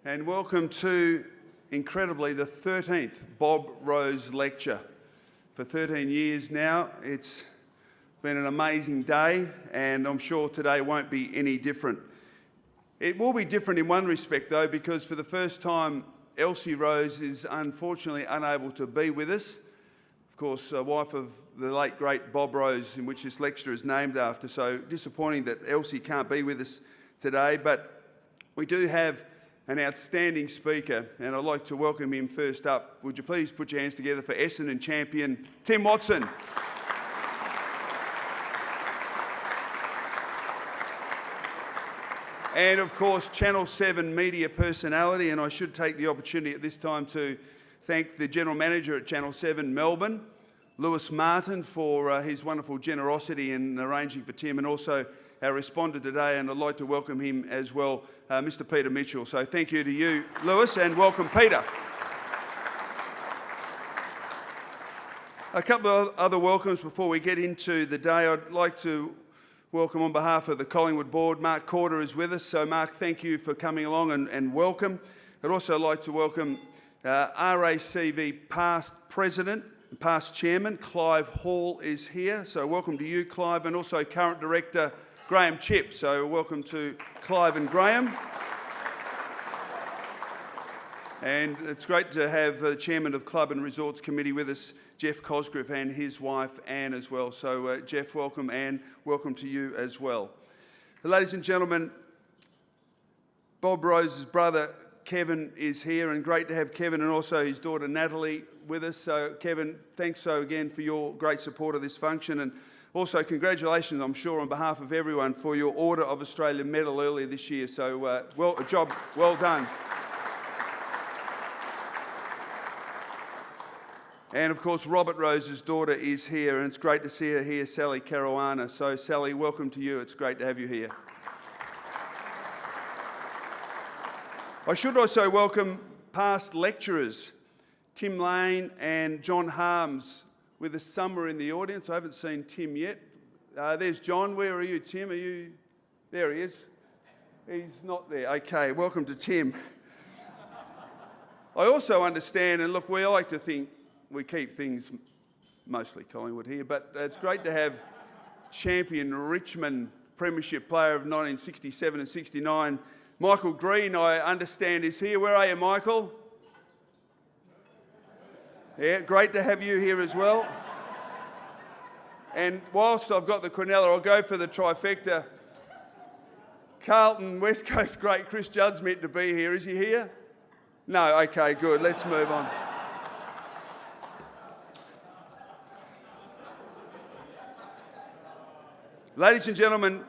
And welcome to, incredibly, the 13th Bob Rose Lecture. For 13 years now, it's been an amazing day, and I'm sure today won't be any different. It will be different in one respect, though, because for the first time, Elsie Rose is unfortunately unable to be with us. Of course, wife of the late, great Bob Rose, in which this lecture is named after, so disappointing that Elsie can't be with us today, but we do have an outstanding speaker, and I'd like to welcome him first up. Would you please put your hands together for Essendon champion, Tim Watson. And of course, Channel 7 media personality, and I should take the opportunity at this time to thank the General Manager at Channel 7 Melbourne, Lewis Martin, for his wonderful generosity in arranging for Tim, and also our responder today, and I'd like to welcome him as well, Mr. Peter Mitchell. So thank you to you, Lewis, and welcome, Peter. A couple of other welcomes before we get into the day. I'd like to welcome on behalf of the Collingwood Board, Mark Corder is with us. So Mark, thank you for coming along and welcome. I'd also like to welcome RACV past President and past Chairman, Clive Hall is here. So welcome to you, Clive, and also current Director, Graham Chipp. So welcome to Clive and Graham. And it's great to have the Chairman of Club and Resorts Committee with us, Jeff Cosgriff, and his wife, Anne, as well. So Jeff, welcome, Anne. Welcome to you as well. Ladies and gentlemen, Bob Rose's brother, Kevin, is here, and great to have Kevin and also his daughter, Natalie, with us. So Kevin, thanks again for your great support of this function, and also, congratulations, I'm sure, on behalf of everyone for your Order of Australia medal earlier this year. So, a job well done. And of course, Robert Rose's daughter is here, and it's great to see her here, Sally Caruana. So, Sally, welcome to you. It's great to have you here. I should also welcome past lecturers, Tim Lane and John Harms, with us somewhere in the audience. I haven't seen Tim yet. There's John. Where are you, Tim? Are you? There he is. He's not there. Okay, welcome to Tim. I also understand, and look, we like to think we keep things mostly Collingwood here, but it's great to have champion Richmond Premiership player of 1967 and 69, Michael Green, I understand, is here. Where are you, Michael? Yeah, great to have you here as well. And whilst I've got the Quinella, I'll go for the trifecta. Carlton, West Coast great Chris Judd's meant to be here. Is he here? No, okay, good. Let's move on. Ladies and gentlemen,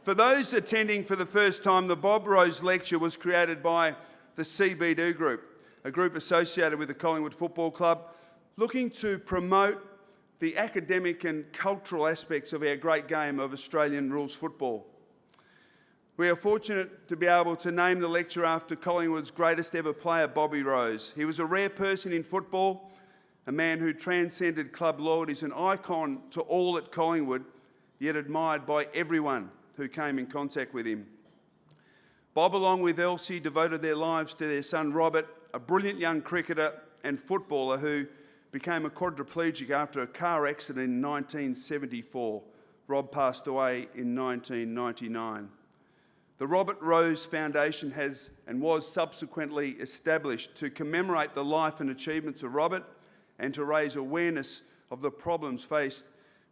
for those attending for the first time, the Bob Rose Lecture was created by the CBD Group, a group associated with the Collingwood Football Club, looking to promote the academic and cultural aspects of our great game of Australian rules football. We are fortunate to be able to name the lecture after Collingwood's greatest ever player, Bobby Rose. He was a rare person in football, a man who transcended club loyalties, an icon to all at Collingwood, yet admired by everyone who came in contact with him. Bob, along with Elsie, devoted their lives to their son Robert, a brilliant young cricketer and footballer who became a quadriplegic after a car accident in 1974. Rob passed away in 1999. The Robert Rose Foundation has and was subsequently established to commemorate the life and achievements of Robert and to raise awareness of the problems faced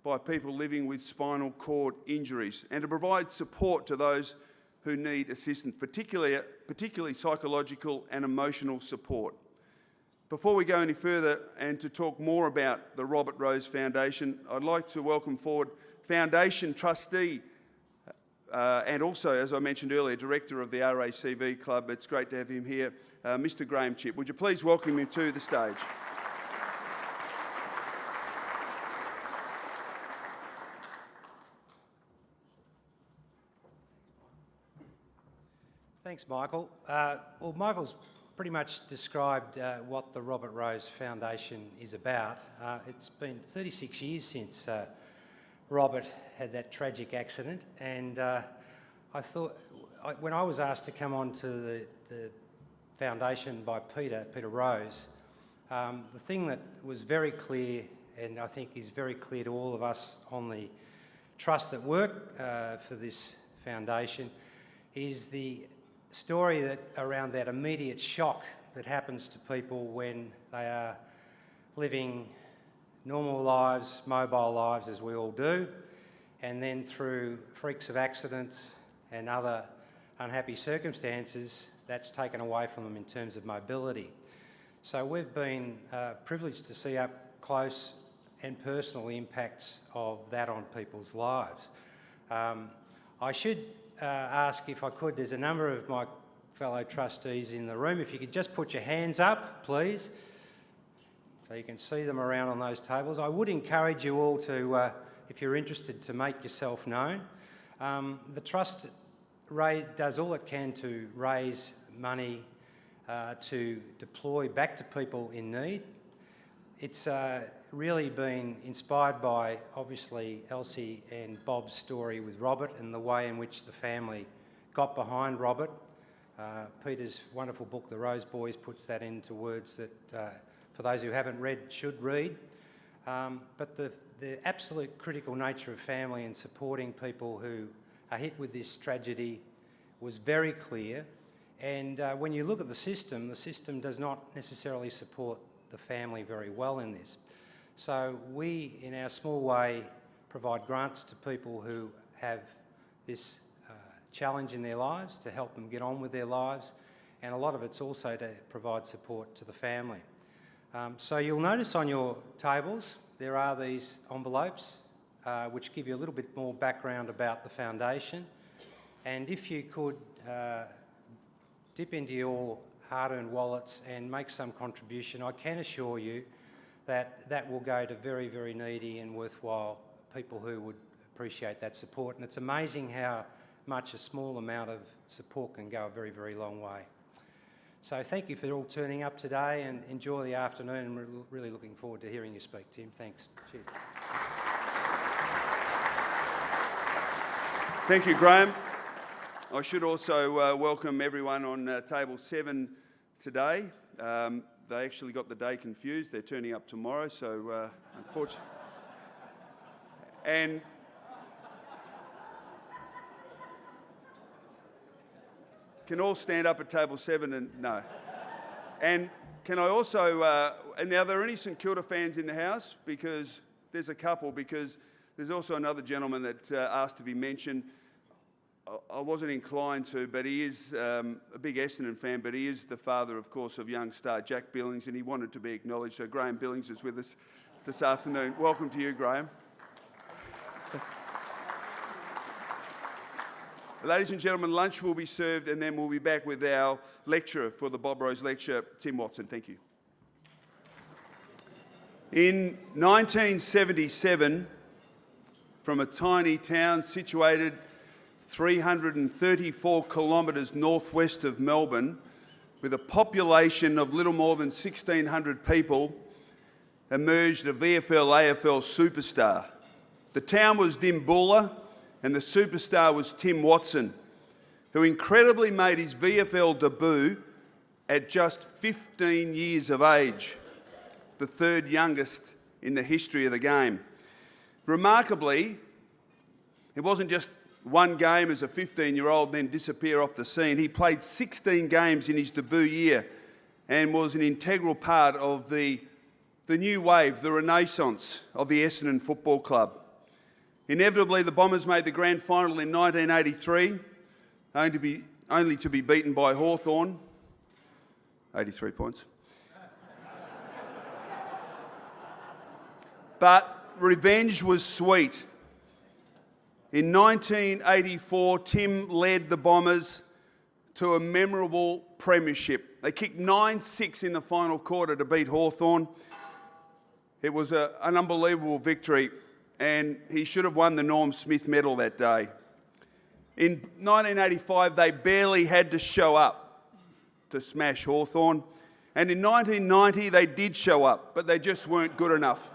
by people living with spinal cord injuries and to provide support to those who need assistance, particularly psychological and emotional support. Before we go any further and to talk more about the Robert Rose Foundation, I'd like to welcome forward Foundation Trustee and also, as I mentioned earlier, Director of the RACV Club. It's great to have him here, Mr. Graham Chipp. Would you please welcome him to the stage? Thanks, Michael. Well, Michael's pretty much described what the Robert Rose Foundation is about. It's been 36 years since Robert had that tragic accident, and I thought, when I was asked to come on to the foundation by Peter Rose, the thing that was very clear, and I think is very clear to all of us on the trust that work for this foundation, is the story around that immediate shock that happens to people when they are living normal lives, mobile lives, as we all do, and then through freaks of accidents and other unhappy circumstances, that's taken away from them in terms of mobility. So we've been privileged to see up close and personal impacts of that on people's lives. I should ask, if I could, there's a number of my fellow trustees in the room. If you could just put your hands up, please, so you can see them around on those tables. I would encourage you all to, if you're interested, to make yourself known. The Trust does all it can to raise money to deploy back to people in need. It's really been inspired by, obviously, Elsie and Bob's story with Robert and the way in which the family got behind Robert. Peter's wonderful book, The Rose Boys, puts that into words that, for those who haven't read, should read. But the absolute critical nature of family and supporting people who are hit with this tragedy was very clear. And when you look at the system does not necessarily support the family very well in this. So we, in our small way, provide grants to people who have this challenge in their lives to help them get on with their lives, and a lot of it's also to provide support to the family. So you'll notice on your tables there are these envelopes which give you a little bit more background about the foundation, and if you could dip into your hard-earned wallets and make some contribution, I can assure you that that will go to very, very needy and worthwhile people who would appreciate that support. And it's amazing how much a small amount of support can go a very, very long way. So thank you for all turning up today, and enjoy the afternoon, and we're really looking forward to hearing you speak, Tim. Thanks. Cheers. Thank you, Graham. I should also welcome everyone on table 7 today. They actually got the day confused. They're turning up tomorrow, so unfortunately. And can all stand up at table 7 and no. And can I also, and are there any St Kilda fans in the house? Because there's a couple, because there's also another gentleman that asked to be mentioned. I wasn't inclined to, but he is a big Essendon fan, but he is the father, of course, of young star Jack Billings, and he wanted to be acknowledged. So Graham Billings is with us this afternoon. Welcome to you, Graham. Ladies and gentlemen, lunch will be served, and then we'll be back with our lecturer for the Bob Rose Lecture, Tim Watson. Thank you. In 1977, from a tiny town situated 334 kilometres northwest of Melbourne, with a population of little more than 1,600 people, emerged a VFL-AFL superstar. The town was Dimboola, and the superstar was Tim Watson, who incredibly made his VFL debut at just 15 years of age, the third youngest in the history of the game. Remarkably, it wasn't just one game as a 15-year-old then disappear off the scene. He played 16 games in his debut year and was an integral part of the new wave, the renaissance of the Essendon Football Club. Inevitably, the Bombers made the grand final in 1983, only to be beaten by Hawthorn, 83 points. But revenge was sweet. In 1984, Tim led the Bombers to a memorable premiership. They kicked 9-6 in the final quarter to beat Hawthorn. It was an unbelievable victory, and he should have won the Norm Smith medal that day. In 1985, they barely had to show up to smash Hawthorn. And in 1990, they did show up, but they just weren't good enough.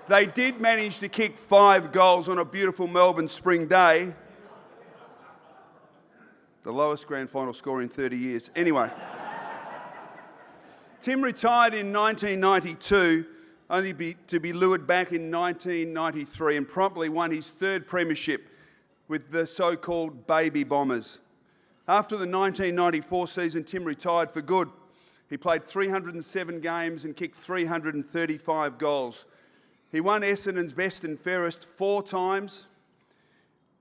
They did manage to kick 5 goals on a beautiful Melbourne spring day, the lowest grand final score in 30 years. Anyway, Tim retired in 1992, only to be lured back in 1993 and promptly won his third premiership with the so-called Baby Bombers. After the 1994 season, Tim retired for good. He played 307 games and kicked 335 goals. He won Essendon's Best and Fairest 4 times,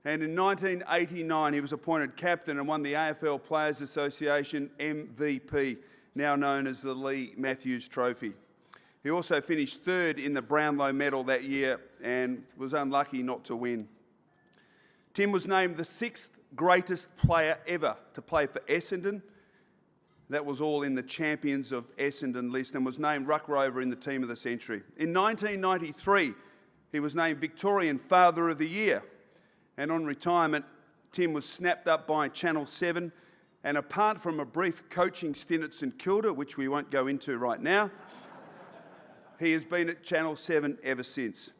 and in 1989 he was appointed captain and won the AFL Players Association MVP, now known as the Lee Matthews Trophy. He also finished third in the Brownlow medal that year and was unlucky not to win. Tim was named the 6th greatest player ever to play for Essendon. That was all in the Champions of Essendon list, and was named Ruck Rover in the Team of the Century. In 1993, he was named Victorian Father of the Year. And on retirement, Tim was snapped up by Channel 7. And apart from a brief coaching stint at St Kilda, which we won't go into right now, he has been at Channel 7 ever since.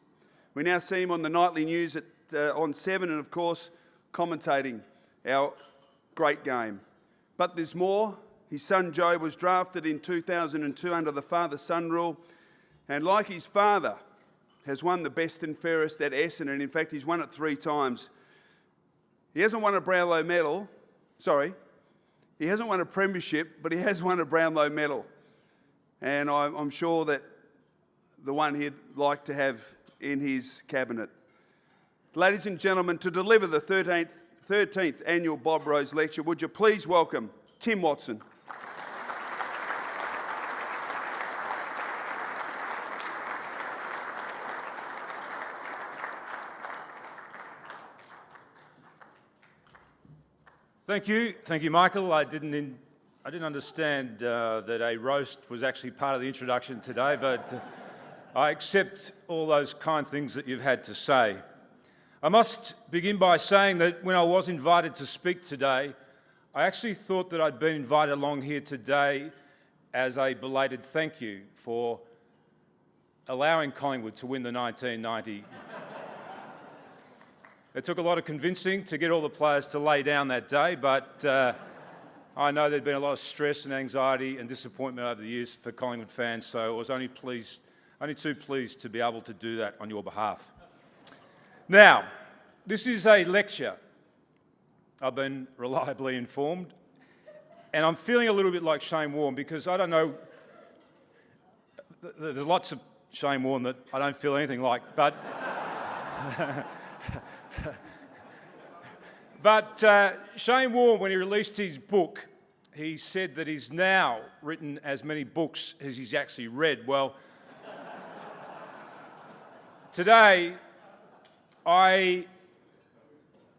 We now see him on the nightly news on 7 and, of course, commentating our great game. But there's more. His son Joe was drafted in 2002 under the father-son rule, and like his father, has won the Best and Fairest at Essendon. In fact, he's won it 3 times. He hasn't won a Brownlow medal. He hasn't won a premiership, but he has won a Brownlow medal. And I'm sure that the one he'd like to have in his cabinet. Ladies and gentlemen, to deliver the 13th annual Bob Rose Lecture, would you please welcome Tim Watson. Thank you, Michael. I didn't understand that a roast was actually part of the introduction today, but I accept all those kind things that you've had to say. I must begin by saying that when I was invited to speak today, I actually thought that I'd been invited along here today as a belated thank you for allowing Collingwood to win the 1990. It took a lot of convincing to get all the players to lay down that day, but I know there'd been a lot of stress and anxiety and disappointment over the years for Collingwood fans, so I was only too pleased to be able to do that on your behalf. Now, this is a lecture. I've been reliably informed, and I'm feeling a little bit like Shane Warne because I don't know, there's lots of Shane Warne that I don't feel anything like, but Shane Warne, when he released his book, he said that he's now written as many books as he's actually read. Well, today I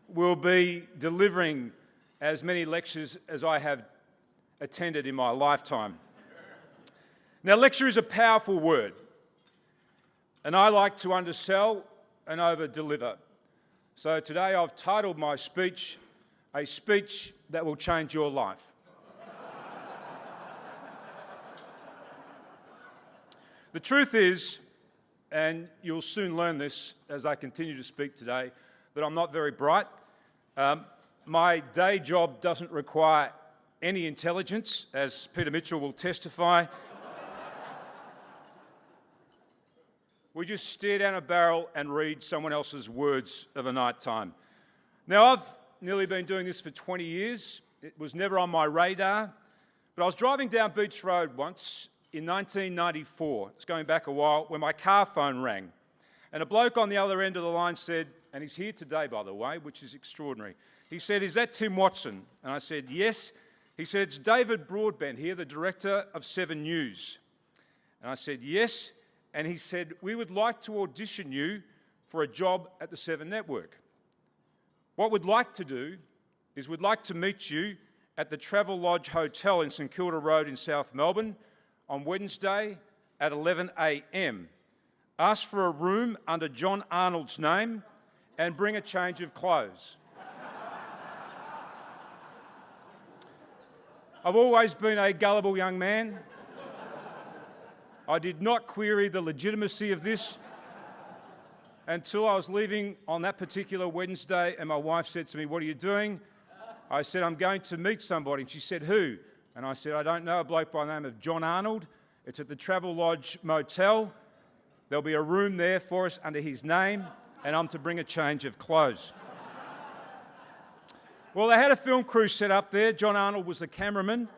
will be delivering as many lectures as I have attended in my lifetime. Now, lecture is a powerful word, and I like to undersell and over-deliver. So today I've titled my speech, A Speech That Will Change Your Life. The truth is, and you'll soon learn this as I continue to speak today, that I'm not very bright. My day job doesn't require any intelligence, as Peter Mitchell will testify. We just stare down a barrel and read someone else's words of a night time. Now, I've nearly been doing this for 20 years. It was never on my radar, but I was driving down Beach Road once in 1994, it's going back a while, when my car phone rang. And a bloke on the other end of the line said, and he's here today, by the way, which is extraordinary. He said, "Is that Tim Watson?" And I said, "Yes." He said, "It's David Broadbent here, the director of 7 News." And I said, "Yes." And he said, "We would like to audition you for a job at the 7 Network. What we'd like to do is we'd like to meet you at the Travelodge Hotel in St Kilda Road in South Melbourne on Wednesday at 11 a.m. Ask for a room under John Arnold's name and bring a change of clothes." I've always been a gullible young man. I did not query the legitimacy of this until I was leaving on that particular Wednesday and my wife said to me, "What are you doing?" I said, I'm going to meet somebody. And she said, who? And I said, I don't know, a bloke by the name of John Arnold. It's at the Travelodge Motel. There'll be a room there for us under his name, and I'm to bring a change of clothes. Well, they had a film crew set up there. John Arnold was the cameraman.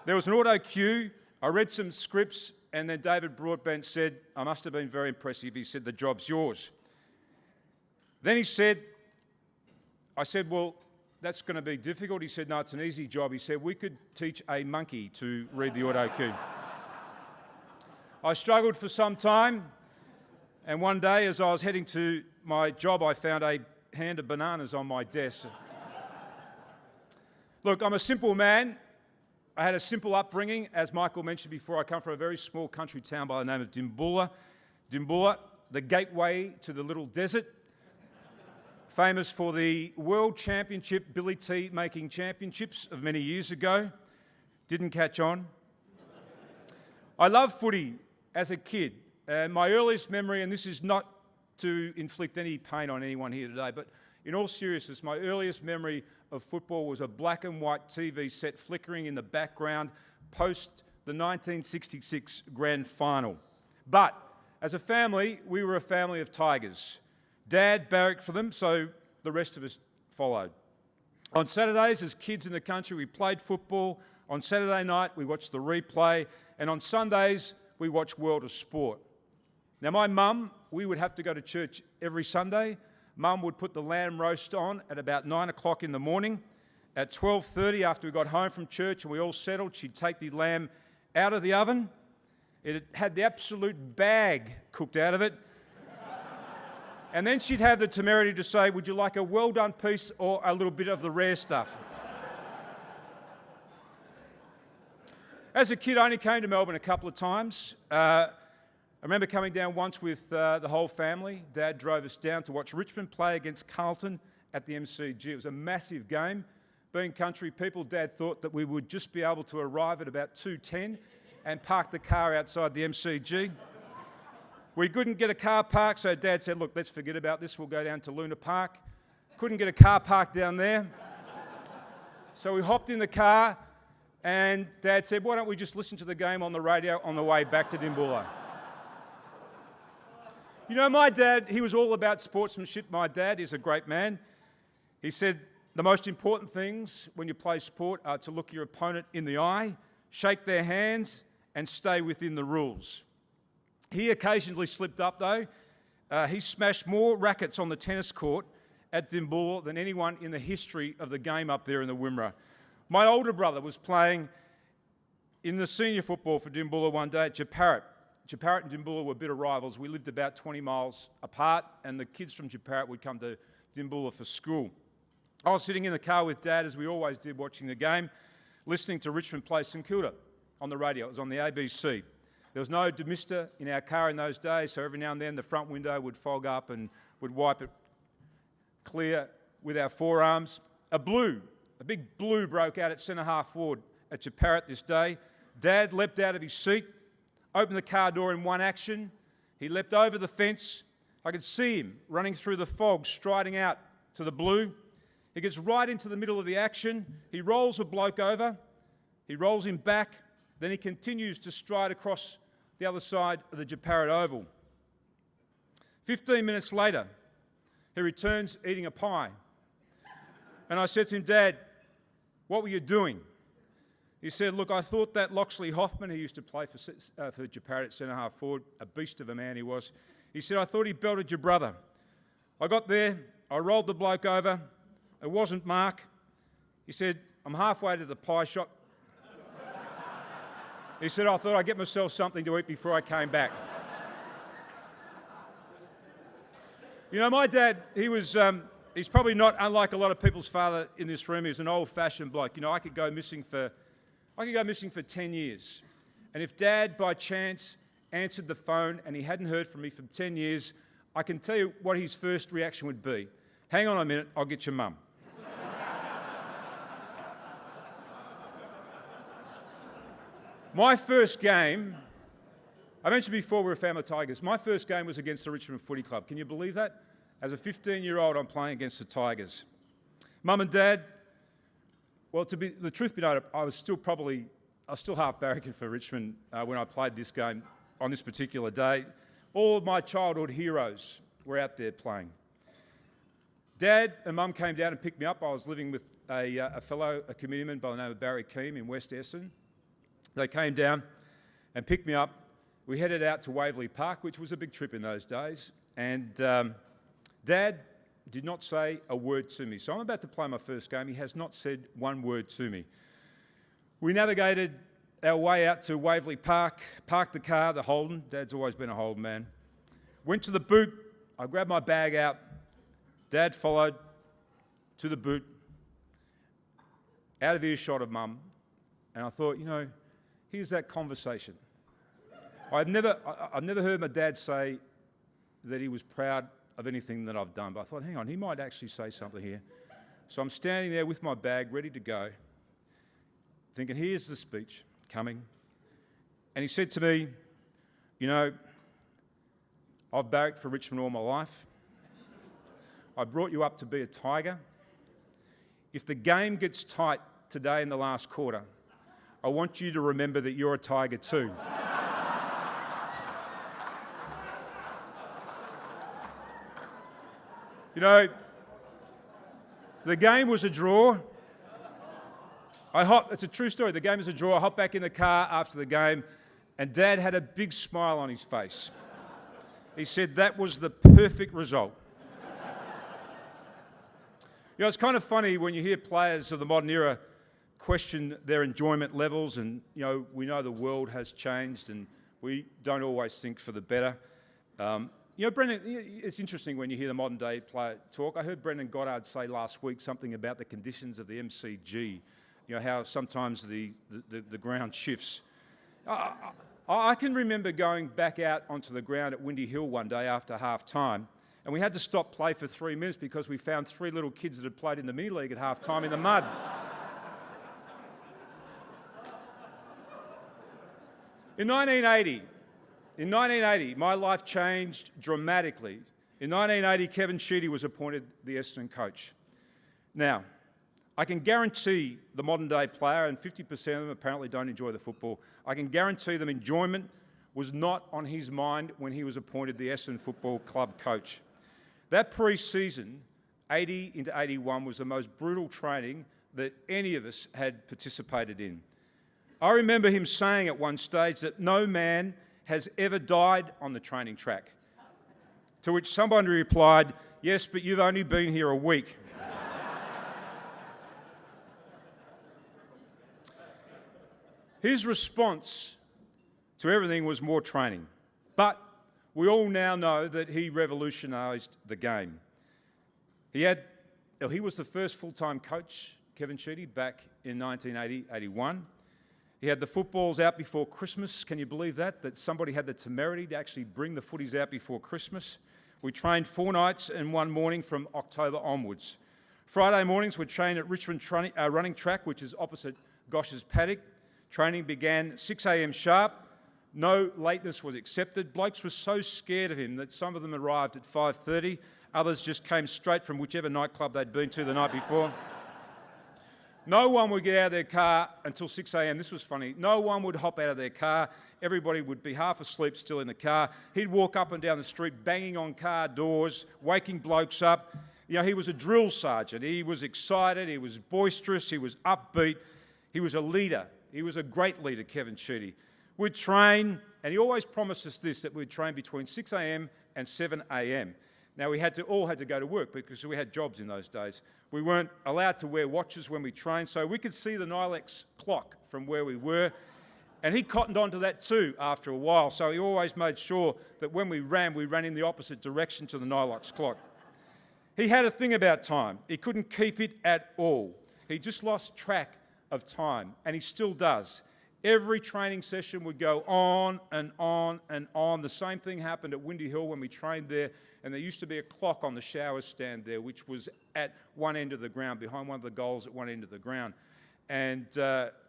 There was an auto cue. I read some scripts, and then David Broadbent said, I must have been very impressive. He said, the job's yours. Then he said, I said, well, that's going to be difficult. He said, no, it's an easy job. He said, we could teach a monkey to read the auto cue. I struggled for some time, and one day as I was heading to my job, I found a hand of bananas on my desk. Look, I'm a simple man. I had a simple upbringing. As Michael mentioned before, I come from a very small country town by the name of Dimbulla. Dimbulla, the gateway to the little desert, famous for the World Championship Billy Tea making championships of many years ago. Didn't catch on. I loved footy as a kid. And my earliest memory, and this is not to inflict any pain on anyone here today, but in all seriousness, my earliest memory of football was a black and white TV set flickering in the background post the 1966 grand final. But as a family, we were a family of Tigers. Dad barracked for them, so the rest of us followed. On Saturdays, as kids in the country, we played football. On Saturday night, we watched the replay. And on Sundays, we watched World of Sport. Now, my mum, we would have to go to church every Sunday. Mum would put the lamb roast on at about 9 o'clock in the morning. At 12:30, after we got home from church and we all settled, she'd take the lamb out of the oven. It had the absolute bag cooked out of it. And then she'd have the temerity to say, would you like a well-done piece or a little bit of the rare stuff? As a kid, I only came to Melbourne a couple of times. I remember coming down once with the whole family. Dad drove us down to watch Richmond play against Carlton at the MCG. It was a massive game. Being country people, Dad thought that we would just be able to arrive at about 2:10 and park the car outside the MCG. We couldn't get a car parked, so Dad said, look, let's forget about this. We'll go down to Luna Park. Couldn't get a car parked down there. So we hopped in the car, and Dad said, why don't we just listen to the game on the radio on the way back to Dimbulla? You know, my dad, he was all about sportsmanship. My dad is a great man. He said the most important things when you play sport are to look your opponent in the eye, shake their hands, and stay within the rules. He occasionally slipped up, though. He smashed more rackets on the tennis court at Dimbulla than anyone in the history of the game up there in the Wimmera. My older brother was playing in the senior football for Dimbulla one day at Jeparit. Jeparit and Dimbulla were bitter rivals. We lived about 20 miles apart, and the kids from Jeparit would come to Dimbulla for school. I was sitting in the car with Dad, as we always did, watching the game, listening to Richmond play St Kilda on the radio. It was on the ABC. There was no demister in our car in those days, so every now and then the front window would fog up and would wipe it clear with our forearms. A big blue broke out at centre half forward at Jeparit this day. Dad leapt out of his seat, opened the car door in one action. He leapt over the fence. I could see him running through the fog, striding out to the blue. He gets right into the middle of the action. He rolls a bloke over. He rolls him back. Then he continues to stride across the other side of the Jeparit Oval. 15 minutes later, he returns eating a pie. And I said to him, Dad, what were you doing? He said, look, I thought that Loxley Hoffman, who used to play for Jeparit at centre half forward, a beast of a man he was, he said, I thought he belted your brother. I got there, I rolled the bloke over. It wasn't Mark. He said, I'm halfway to the pie shop. He said, I thought I'd get myself something to eat before I came back. You know, my dad, he's probably not unlike a lot of people's father in this room. He's an old-fashioned bloke. You know, I could go missing for 10 years. And if Dad, by chance, answered the phone and he hadn't heard from me for 10 years, I can tell you what his first reaction would be. Hang on a minute, I'll get your mum. My first game, I mentioned before we're a family of Tigers. My first game was against the Richmond Footy Club. Can you believe that? As a 15-year-old, I'm playing against the Tigers. Mum and Dad, Well, the truth be known, I was still half barracking for Richmond when I played this game on this particular day. All of my childhood heroes were out there playing. Dad and Mum came down and picked me up. I was living with a committeeman by the name of Barry Keane in West Essendon. They came down and picked me up. We headed out to Waverley Park, which was a big trip in those days. And Dad did not say a word to me. So I'm about to play my first game. He has not said one word to me. We navigated our way out to Waverley Park, parked the car, the Holden. Dad's always been a Holden man. Went to the boot. I grabbed my bag out. Dad followed to the boot, out of earshot of Mum, and I thought, here's that conversation. I've never heard my dad say that he was proud of anything that I've done, but I thought, hang on, he might actually say something here. So I'm standing there with my bag ready to go, thinking, here's the speech coming. And he said to me, I've barracked for Richmond all my life. I brought you up to be a Tiger. If the game gets tight today in the last quarter, I want you to remember that you're a Tiger too. The game was a draw. It's a true story. The game was a draw. I hopped back in the car after the game, and Dad had a big smile on his face. He said that was the perfect result. It's kind of funny when you hear players of the modern era question their enjoyment levels, and we know the world has changed and we don't always think for the better. Brendan, it's interesting when you hear the modern day player talk. I heard Brendan Goddard say last week something about the conditions of the MCG, how sometimes the ground shifts. I can remember going back out onto the ground at Windy Hill one day after half time, and we had to stop play for 3 minutes because we found 3 little kids that had played in the mini league at half time in the mud. In 1980, my life changed dramatically. In 1980, Kevin Sheedy was appointed the Essendon coach. Now, I can guarantee the modern day player, and 50% of them apparently don't enjoy the football, I can guarantee them enjoyment was not on his mind when he was appointed the Essendon Football Club coach. That pre-season, 80 into 81, was the most brutal training that any of us had participated in. I remember him saying at one stage that no man has ever died on the training track, to which somebody replied, yes, but you've only been here a week. His response to everything was more training. But we all now know that he revolutionised the game. He was the first full-time coach, Kevin Sheedy, back in 1980-81. He had the footballs out before Christmas. Can you believe that? That somebody had the temerity to actually bring the footies out before Christmas. We trained 4 nights and 1 morning from October onwards. Friday mornings we trained at Richmond running track, which is opposite Gosh's paddock. Training began 6 a.m. sharp. No lateness was accepted. Blokes were so scared of him that some of them arrived at 5:30. Others just came straight from whichever nightclub they'd been to the night before. No one would get out of their car until 6 a.m. This was funny. No one would hop out of their car. Everybody would be half asleep still in the car. He'd walk up and down the street banging on car doors, waking blokes up. He was a drill sergeant. He was excited. He was boisterous. He was upbeat. He was a leader. He was a great leader, Kevin Sheedy. We'd train, and he always promised us this, that we'd train between 6 a.m. and 7 a.m. Now, we all had to go to work because we had jobs in those days. We weren't allowed to wear watches when we trained, so we could see the Nilex clock from where we were. And he cottoned onto that too after a while, so he always made sure that when we ran in the opposite direction to the Nilex clock. He had a thing about time. He couldn't keep it at all. He just lost track of time, and he still does. Every training session would go on and on and on. The same thing happened at Windy Hill when we trained there, and there used to be a clock on the shower stand there, which was at one end of the ground, behind one of the goals at one end of the ground. And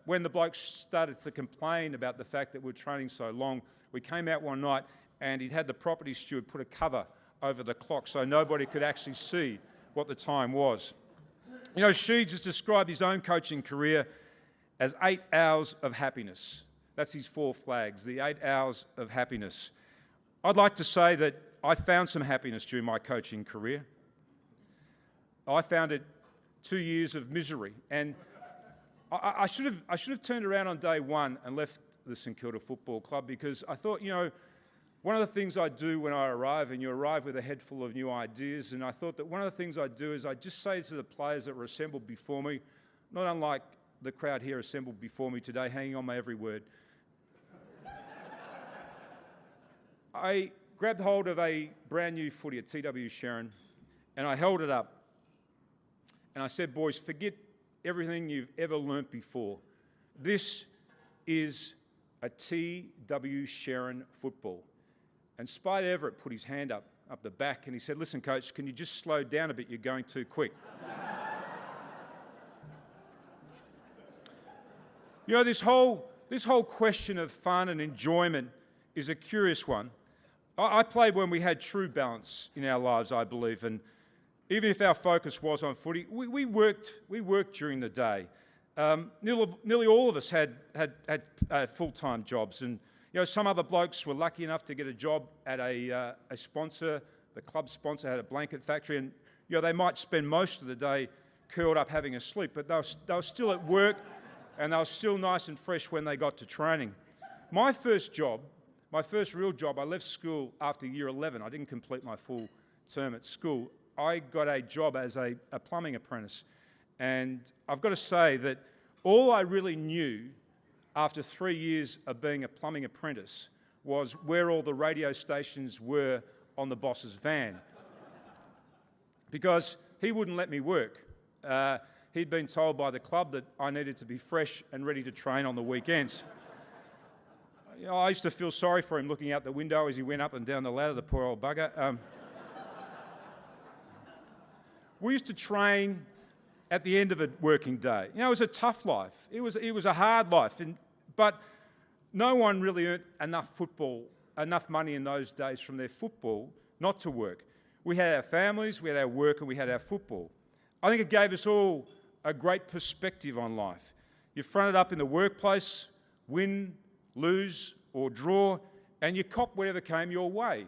when the blokes started to complain about the fact that we were training so long, we came out one night and he'd had the property steward put a cover over the clock so nobody could actually see what the time was. You know, Sheeds has described his own coaching career as 8 hours of happiness. That's his 4 flags, the 8 hours of happiness. I'd like to say that I found some happiness during my coaching career. I found it 2 years of misery, and I should have turned around on day one and left the St Kilda Football Club, because I thought, you know, one of the things I do when I arrive, and you arrive with a head full of new ideas, and I thought that one of the things I do is I just say to the players that were assembled before me, not unlike the crowd here assembled before me today, hanging on my every word. I grabbed hold of a brand new footy at TW Sharon, and I held it up. And I said, boys, forget everything you've ever learnt before. This is a TW Sharon football. And Spider Everett put his hand up the back, and he said, listen, coach, can you just slow down a bit? You're going too quick. You know, this whole question of fun and enjoyment is a curious one. I played when we had true balance in our lives, I believe, and even if our focus was on footy, we worked during the day. Nearly all of us had full-time jobs, and you know, some other blokes were lucky enough to get a job at a sponsor. The club sponsor had a blanket factory, and you know, they might spend most of the day curled up having a sleep, but they were still at work, and they were still nice and fresh when they got to training. My first real job, I left school after year 11. I didn't complete my full term at school. I got a job as a plumbing apprentice, and I've got to say that all I really knew after 3 years of being a plumbing apprentice was where all the radio stations were on the boss's van, because he wouldn't let me work. He'd been told by the club that I needed to be fresh and ready to train on the weekends. You know, I used to feel sorry for him looking out the window as he went up and down the ladder, the poor old bugger. We used to train at the end of a working day. You know, it was a tough life. It was a hard life, but no one really earned enough money in those days from their football not to work. We had our families, we had our work, and we had our football. I think it gave us all a great perspective on life. You fronted up in the workplace, win, lose, or draw, and you cop whatever came your way.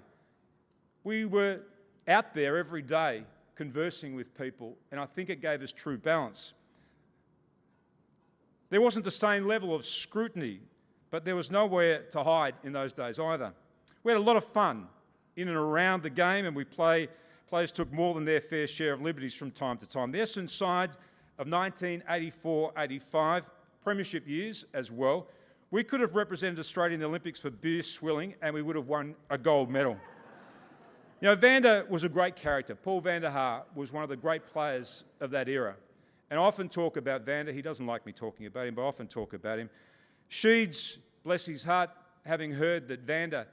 We were out there every day conversing with people, and I think it gave us true balance. There wasn't the same level of scrutiny, but there was nowhere to hide in those days either. We had a lot of fun in and around the game, and players took more than their fair share of liberties from time to time. The Essendon side of 1984-85, premiership years as well, we could have represented Australia in the Olympics for beer swilling, and we would have won a gold medal. You know, Vander was a great character. Paul van der Haar was one of the great players of that era. And I often talk about Vander. He doesn't like me talking about him, but I often talk about him. Sheeds, bless his heart, having heard that Vander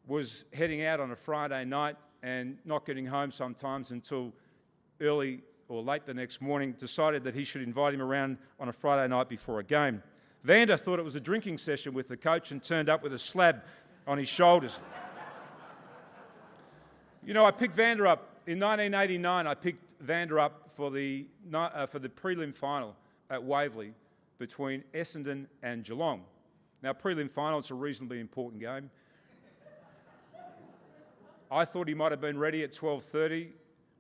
was heading out on a Friday night and not getting home sometimes until early or late the next morning, decided that he should invite him around on a Friday night before a game. Vander thought it was a drinking session with the coach and turned up with a slab on his shoulders. You know, I picked Vander up in 1989. I picked Vander up for the prelim final at Waverley between Essendon and Geelong. Now, prelim final, it's a reasonably important game. I thought he might have been ready at 12:30,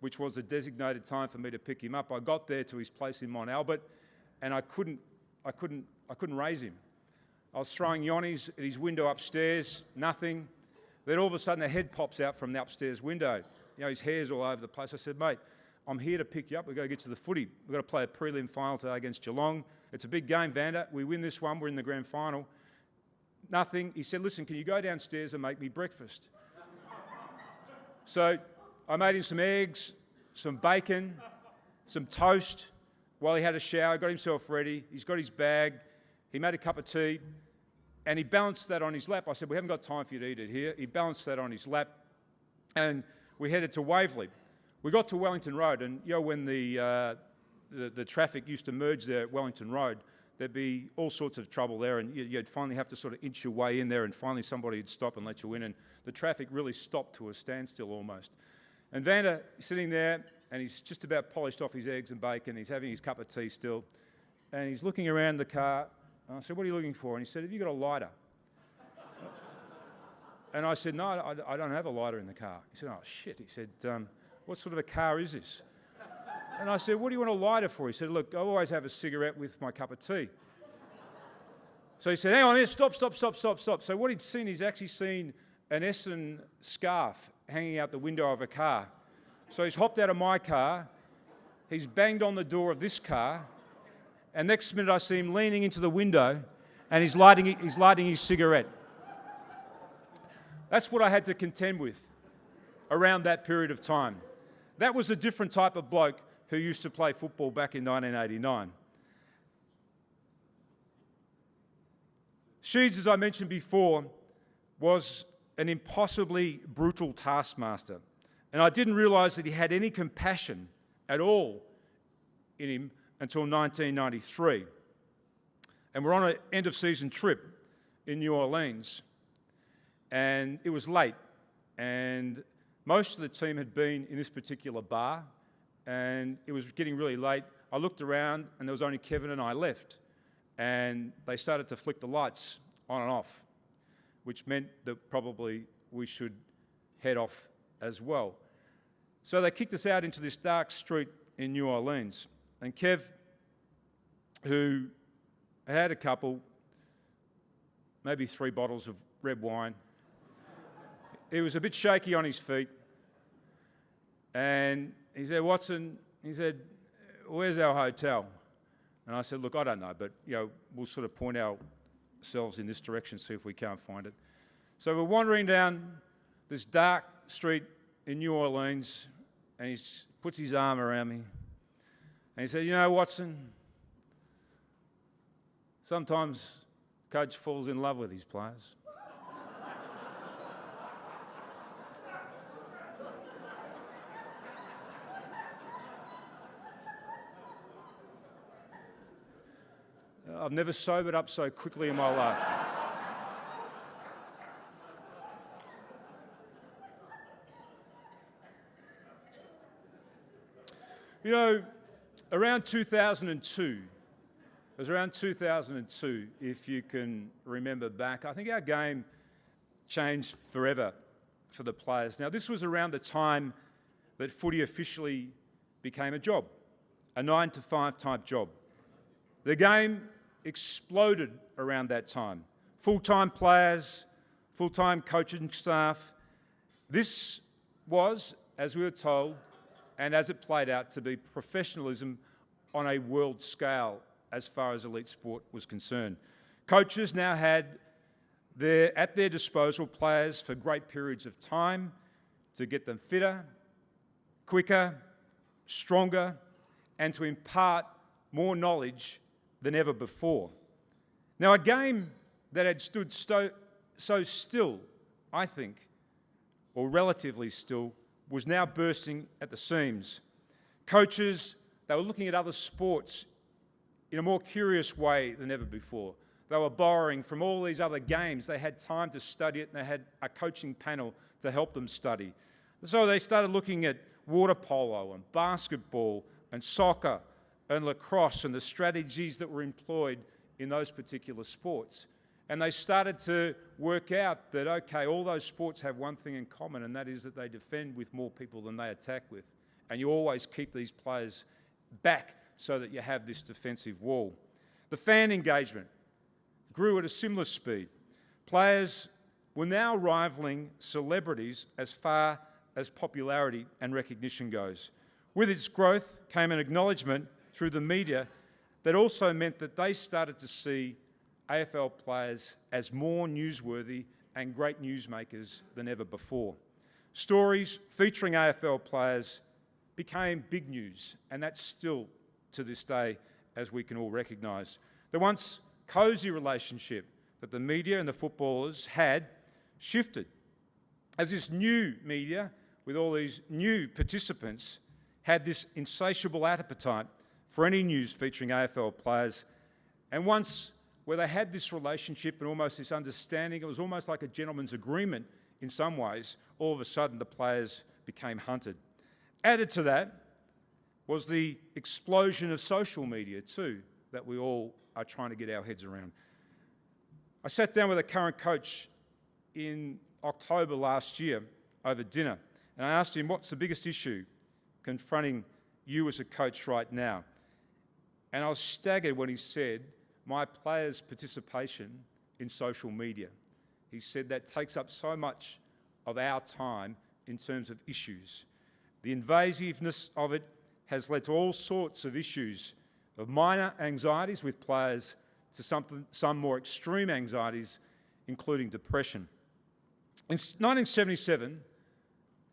which was the designated time for me to pick him up. I got there to his place in Mont Albert, and I couldn't raise him. I was throwing yonnies at his window upstairs, nothing. Then all of a sudden a head pops out from the upstairs window. You know, his hair's all over the place. I said, mate, I'm here to pick you up. We've got to get to the footy. We've got to play a prelim final today against Geelong. It's a big game, Vander. We win this one, we're in the grand final. Nothing. He said, listen, can you go downstairs and make me breakfast? So I made him some eggs, some bacon, some toast while he had a shower, got himself ready. He's got his bag. He made a cup of tea, and he balanced that on his lap. I said, we haven't got time for you to eat it here. He balanced that on his lap, and we headed to Waverley. We got to Wellington Road, and you know, when the traffic used to merge there at Wellington Road, there'd be all sorts of trouble there, and you'd finally have to sort of inch your way in there, and finally somebody would stop and let you in, and the traffic really stopped to a standstill almost. And Vander, sitting there, and he's just about polished off his eggs and bacon. He's having his cup of tea still, and he's looking around the car. And I said, "What are you looking for?" And he said, "Have you got a lighter?" And I said, "No, I don't have a lighter in the car." He said, "Oh, shit." He said, "What sort of a car is this?" And I said, "What do you want a lighter for?" He said, "Look, I always have a cigarette with my cup of tea." So he said, "Hang on here, stop. So what he'd seen, he's actually seen an Essendon scarf hanging out the window of a car. So he's hopped out of my car, he's banged on the door of this car, and next minute I see him leaning into the window and he's lighting his cigarette. That's what I had to contend with around that period of time. That was a different type of bloke who used to play football back in 1989. Sheeds, as I mentioned before, was an impossibly brutal taskmaster, and I didn't realise that he had any compassion at all in him until 1993. And we're on an end-of-season trip in New Orleans, and it was late, and most of the team had been in this particular bar, and it was getting really late. I looked around, and there was only Kevin and I left, and they started to flick the lights on and off, which meant that probably we should head off as well. So they kicked us out into this dark street in New Orleans, and Kev, who had a couple, maybe 3 bottles of red wine, he was a bit shaky on his feet, and he said, "Watson," he said, "where's our hotel?" And I said, "Look, I don't know, but we'll sort of point ourselves in this direction, see if we can't find it." So we're wandering down this dark street in New Orleans, and he puts his arm around me, and he said, "Watson, sometimes coach falls in love with his players." I've never sobered up so quickly in my life. Around 2002, it was around 2002, if you can remember back, I think our game changed forever for the players. Now, this was around the time that footy officially became a job, a 9-to-5 type job. The game exploded around that time. Full-time players, full-time coaching staff. This was, as we were told, and as it played out, to be professionalism on a world scale as far as elite sport was concerned. Coaches now had at their disposal players for great periods of time to get them fitter, quicker, stronger, and to impart more knowledge than ever before. Now, a game that had stood so still, I think, or relatively still, was now bursting at the seams. Coaches, they were looking at other sports in a more curious way than ever before. They were borrowing from all these other games. They had time to study it, and they had a coaching panel to help them study. So they started looking at water polo and basketball and soccer and lacrosse and the strategies that were employed in those particular sports. And they started to work out that, okay, all those sports have one thing in common, and that is that they defend with more people than they attack with. And you always keep these players back so that you have this defensive wall. The fan engagement grew at a similar speed. Players were now rivaling celebrities as far as popularity and recognition goes. With its growth came an acknowledgement through the media that also meant that they started to see AFL players as more newsworthy and great newsmakers than ever before. Stories featuring AFL players became big news, and that's still to this day, as we can all recognise. The once cosy relationship that the media and the footballers had shifted as this new media, with all these new participants, had this insatiable appetite for any news featuring AFL players. And once where they had this relationship and almost this understanding, it was almost like a gentleman's agreement in some ways, all of a sudden the players became hunted. Added to that, was the explosion of social media too, that we all are trying to get our heads around. I sat down with a current coach in October last year over dinner, and I asked him, what's the biggest issue confronting you as a coach right now? And I was staggered when he said, my players' participation in social media. He said that takes up so much of our time in terms of issues. The invasiveness of it has led to all sorts of issues, of minor anxieties with players to some more extreme anxieties, including depression. In 1977,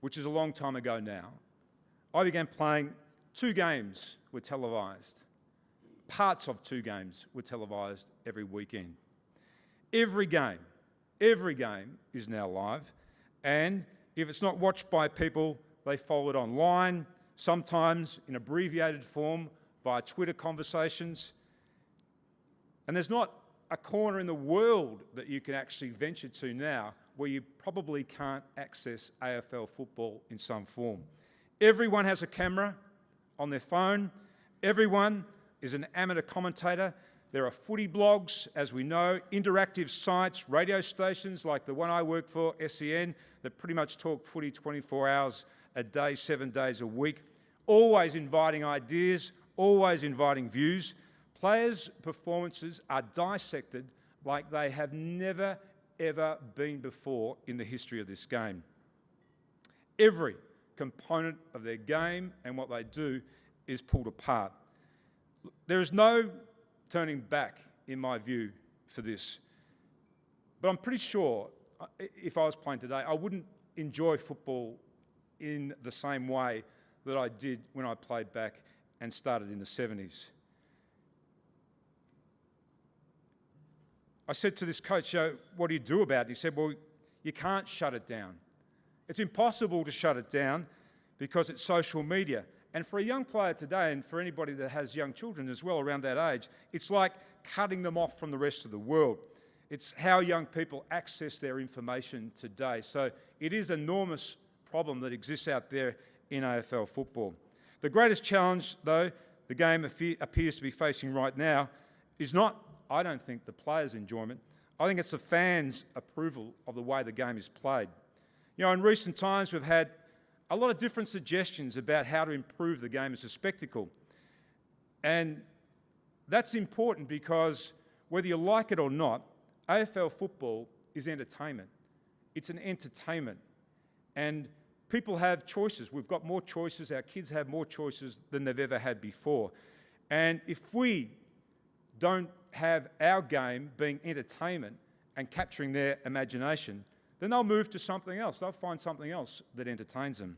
which is a long time ago now, I began playing. 2 games were televised. Parts of 2 games were televised every weekend. Every game is now live, and if it's not watched by people, they follow it online, sometimes in abbreviated form via Twitter conversations. And there's not a corner in the world that you can actually venture to now where you probably can't access AFL football in some form. Everyone has a camera on their phone. Everyone is an amateur commentator. There are footy blogs, as we know, interactive sites, radio stations like the one I work for, SEN, that pretty much talk footy 24 hours a day, 7 days a week, always inviting ideas, always inviting views. Players' performances are dissected like they have never, ever been before in the history of this game. Every component of their game and what they do is pulled apart. There is no turning back, in my view, for this. But I'm pretty sure if I was playing today, I wouldn't enjoy football in the same way that I did when I played back and started in the 70s. I said to this coach, what do you do about it? He said, well, you can't shut it down. It's impossible to shut it down because it's social media. And for a young player today, and for anybody that has young children as well around that age, it's like cutting them off from the rest of the world. It's how young people access their information today. So it is an enormous problem that exists out there in AFL football. The greatest challenge, though, the game appears to be facing right now is not, I don't think, the players' enjoyment. I think it's the fans' approval of the way the game is played. You know, in recent times, we've had a lot of different suggestions about how to improve the game as a spectacle. And that's important because whether you like it or not, AFL football is entertainment. It's an entertainment. And people have choices. We've got more choices. Our kids have more choices than they've ever had before. And if we don't have our game being entertainment and capturing their imagination, then they'll move to something else. They'll find something else that entertains them.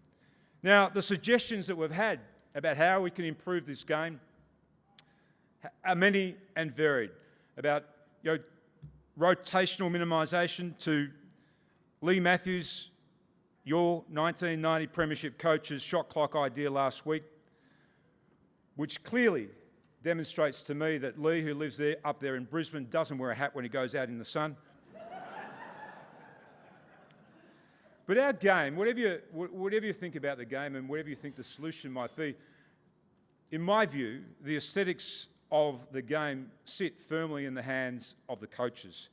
Now, the suggestions that we've had about how we can improve this game are many and varied. About rotational minimisation, to Lee Matthews, your 1990 Premiership coach's shot clock idea last week, which clearly demonstrates to me that Lee, who lives up there in Brisbane, doesn't wear a hat when he goes out in the sun. But our game, whatever you think about the game and whatever you think the solution might be, in my view, the aesthetics of the game sit firmly in the hands of the coaches.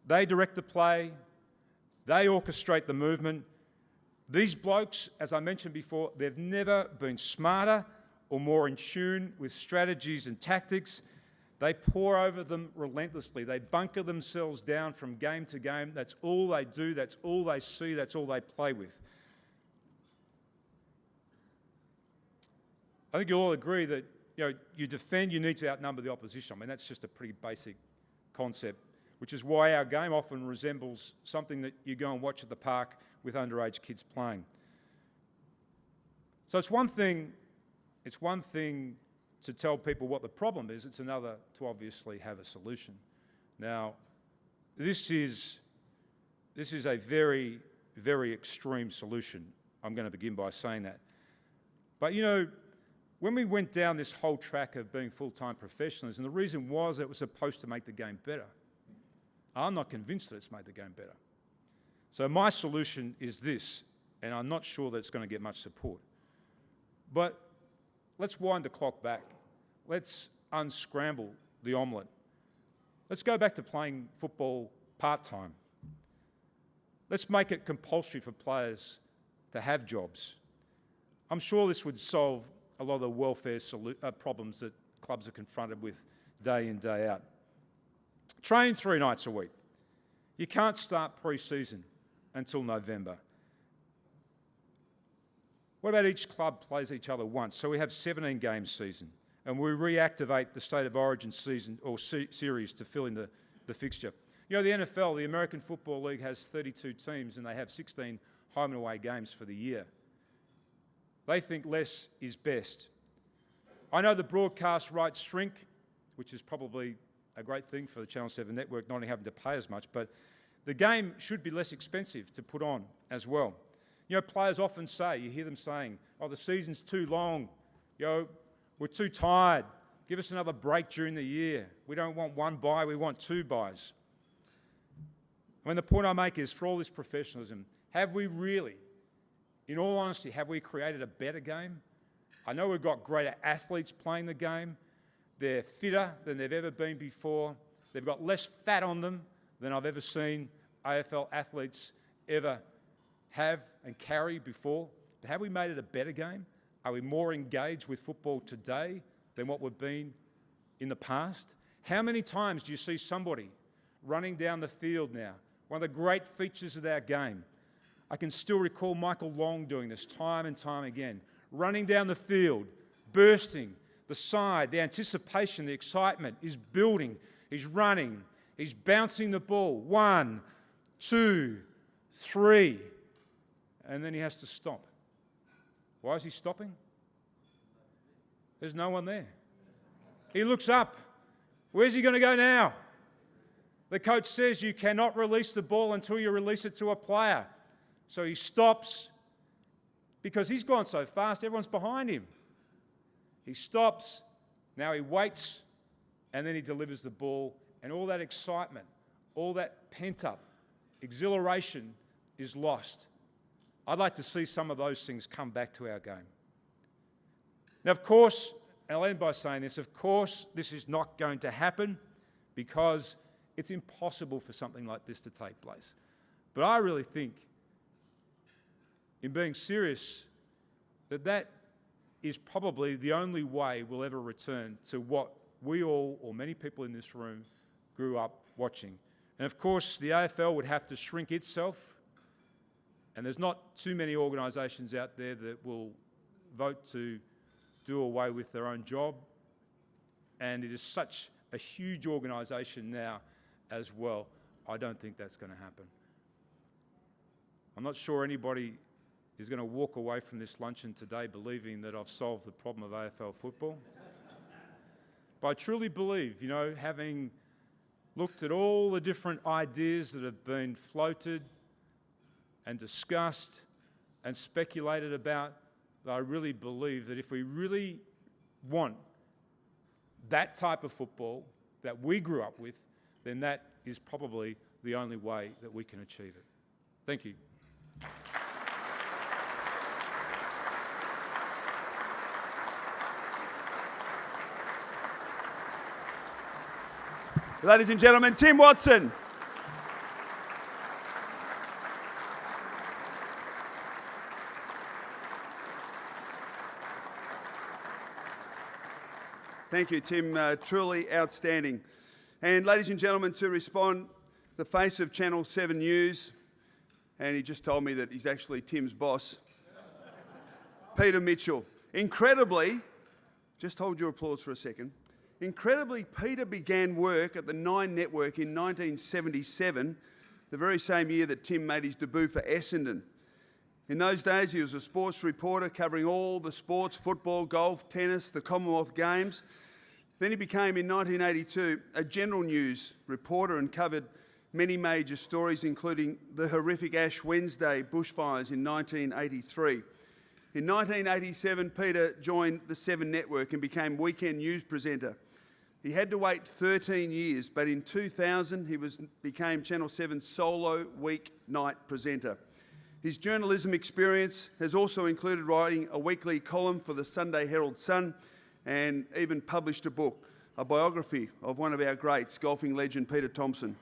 They direct the play, they orchestrate the movement. These blokes, as I mentioned before, they've never been smarter or more in tune with strategies and tactics. They pore over them relentlessly. They bunker themselves down from game to game. That's all they do, that's all they see, that's all they play with. I think you'll all agree that you defend, you need to outnumber the opposition. I mean, that's just a pretty basic concept, which is why our game often resembles something that you go and watch at the park with underage kids playing. So it's one thing to tell people what the problem is, it's another to obviously have a solution. Now, this is a very, very extreme solution. I'm going to begin by saying that. But when we went down this whole track of being full-time professionals, and the reason was it was supposed to make the game better. I'm not convinced that it's made the game better. So my solution is this, and I'm not sure that it's going to get much support. But let's wind the clock back. Let's unscramble the omelette. Let's go back to playing football part-time. Let's make it compulsory for players to have jobs. I'm sure this would solve a lot of the welfare problems that clubs are confronted with day in, day out. Train 3 nights a week. You can't start pre-season until November. What about each club plays each other once? So we have 17 game season, and we reactivate the State of Origin season or series to fill in the fixture. You know, the NFL, the American Football League, has 32 teams and they have 16 home and away games for the year. They think less is best. I know the broadcast rights shrink, which is probably a great thing for the Channel 7 network, not having to pay as much, but the game should be less expensive to put on as well. You know, players often say, you hear them saying, oh, the season's too long, you know, we're too tired, give us another break during the year. We don't want one bye, we want 2 byes. I mean, the point I make is, for all this professionalism, have we really, in all honesty, have we created a better game? I know we've got greater athletes playing the game. They're fitter than they've ever been before. They've got less fat on them than I've ever seen AFL athletes ever have and carry before. But have we made it a better game? Are we more engaged with football today than what we've been in the past? How many times do you see somebody running down the field now? One of the great features of our game. I can still recall Michael Long doing this time and time again. Running down the field, bursting, the side, the anticipation, the excitement is building. He's running, he's bouncing the ball. 1, 2, 3, and then he has to stop. Why is he stopping? There's no one there. He looks up. Where's he going to go now? The coach says you cannot release the ball until you release it to a player. So he stops because he's gone so fast, everyone's behind him. He stops, now he waits, and then he delivers the ball, and all that excitement, all that pent-up exhilaration is lost. I'd like to see some of those things come back to our game. Now, of course, and I'll end by saying this, of course, this is not going to happen because it's impossible for something like this to take place. But I really think, in being serious, that is probably the only way we'll ever return to what we all, or many people in this room, grew up watching. And of course, the AFL would have to shrink itself, and there's not too many organisations out there that will vote to do away with their own job, and it is such a huge organisation now as well. I don't think that's going to happen. I'm not sure anybody is going to walk away from this luncheon today believing that I've solved the problem of AFL football. But I truly believe, you know, having looked at all the different ideas that have been floated and discussed and speculated about, that I really believe that if we really want that type of football that we grew up with, then that is probably the only way that we can achieve it. Thank you. Ladies and gentlemen, Tim Watson. Thank you, Tim. Truly outstanding. And ladies and gentlemen, to respond, the face of Channel 7 News, and he just told me that he's actually Tim's boss, Peter Mitchell. Incredibly, just hold your applause for a second. Incredibly, Peter began work at the Nine Network in 1977, the very same year that Tim made his debut for Essendon. In those days, he was a sports reporter covering all the sports, football, golf, tennis, the Commonwealth Games. Then he became, in 1982, a general news reporter and covered many major stories, including the horrific Ash Wednesday bushfires in 1983. In 1987, Peter joined the Seven Network and became weekend news presenter. He had to wait 13 years, but in 2000 he became Channel 7's solo weeknight presenter. His journalism experience has also included writing a weekly column for the Sunday Herald Sun and even published a book, a biography of one of our greats, golfing legend Peter Thomson.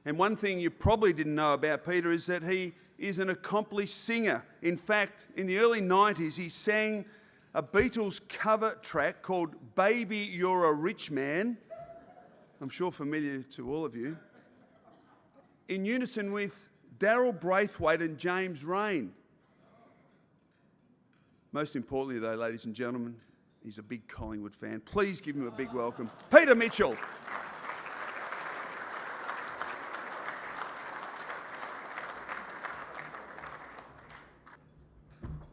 And one thing you probably didn't know about Peter is that he is an accomplished singer. In fact, in the early 90s, he sang a Beatles cover track called Baby You're a Rich Man, I'm sure familiar to all of you, in unison with Daryl Braithwaite and James Rain. Most importantly though, ladies and gentlemen, he's a big Collingwood fan. Please give him a big welcome. Peter Mitchell.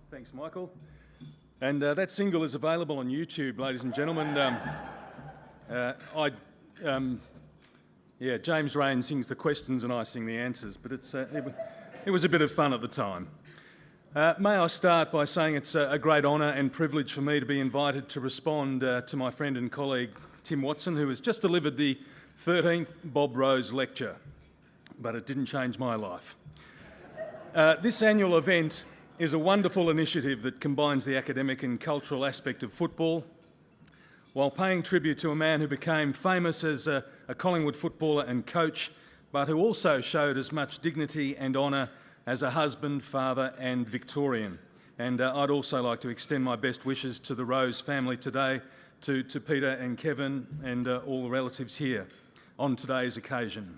Thanks, Michael. And that single is available on YouTube, ladies and gentlemen. James Rain sings the questions and I sing the answers, but it was a bit of fun at the time. May I start by saying it's a great honour and privilege for me to be invited to respond to my friend and colleague Tim Watson, who has just delivered the 13th Bob Rose Lecture, but it didn't change my life. This annual event is a wonderful initiative that combines the academic and cultural aspect of football while paying tribute to a man who became famous as a Collingwood footballer and coach, but who also showed as much dignity and honour as a husband, father and Victorian. And I'd also like to extend my best wishes to the Rose family today, to Peter and Kevin and all the relatives here on today's occasion.